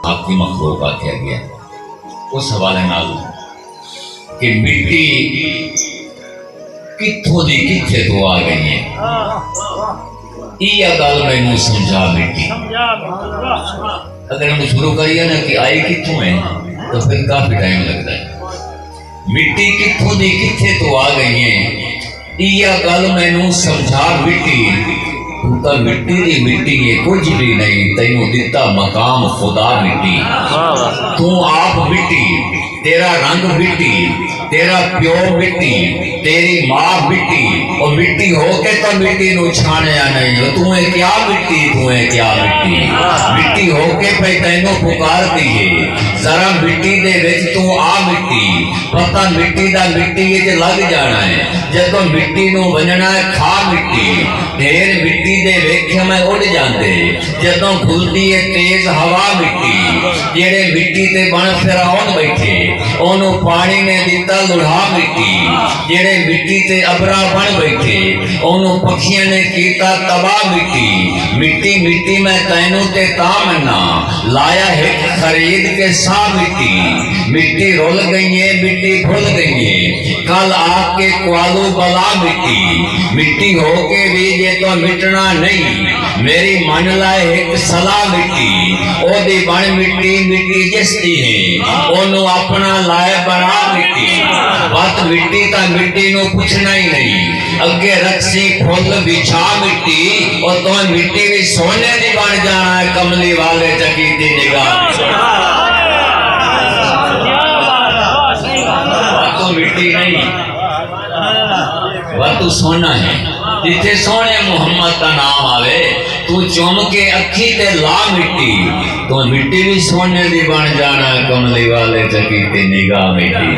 आपकी मखलूक आख्या गया उस हवाले नाल कि मिट्टी कित्थों दी कित्थे तो आ गई है। यह गल मैनू समझा मिट्टी। अगर हम शुरू करिए ना कि आई कित्थों है तो फिर काफी टाइम लगता है। मिट्टी कित्थों दी कित्थे तो आ गई है, यह गल मैनू समझा मिट्टी। तू तो मिट्टी दी मिट्टी है, कुछ भी नहीं तेनू दिता मकाम खुदा मिट्टी। तू आप मिट्टी, तेरा रंग मिट्टी, तेरा प्यो मिट्टी, तेरी माँ मिट्टी, और मिट्टी होके तो मिट्टी नू छाणिया नहीं। तू है क्या मिट्टी, तू है क्या मिट्टी। मिट्टी होके पे तेनू पुकारती है। जरा मिट्टी दे विच तू आ मिट्टी, पता मिट्टी दा मिट्टी च लग जाना है। जदों मिट्टी नू वंजना है खा मिट्टी। ढेर मिट्टी दे वेख्या मैं उड़ जाते, जदों खुलती है तेज हवा मिट्टी। जेड़े मिट्टी ते बन फिरौन बैठे ओनू पानी ने दिता लुढ़ा मिट्टी। जेड़े मिट्टी ते अबरा बन बैठे ओनू पक्षियों ने कीता तबाह मिट्टी। मिट्टी मिट्टी मैं तैनू ते ता मन्ना, लाया है खरीद के सा मिट्टी। मिट्टी रुल गई है, मिट्टी भुल गई है, कल आके क्वालू बला मिट्टी। मिट्टी होके भी जे तो मिटना नहीं, मेरी मन लाए एक सलाह मिट्टी। ओदी बन मिट्टी मिट्टी जिसदी है, ओनू अपना लाए बना मिट्टी। बात मिट्टी ता मिट्टी नू पूछना ही नहीं। अगे रक्सी फुल बिछा मिट्टी, और तो मिट्टी भी सोने दी बन जाना है। कमली वाले चकीती निगाह तो मिट्टी नहीं, वह तू सोना है। जिथे सोने मुहम्मद का नाम आवे तू चुम के अखी ते ला मिट्टी, तो मिट्टी भी सोने दी बन जाना। कमली वाले चकीती निगाह मिट्टी।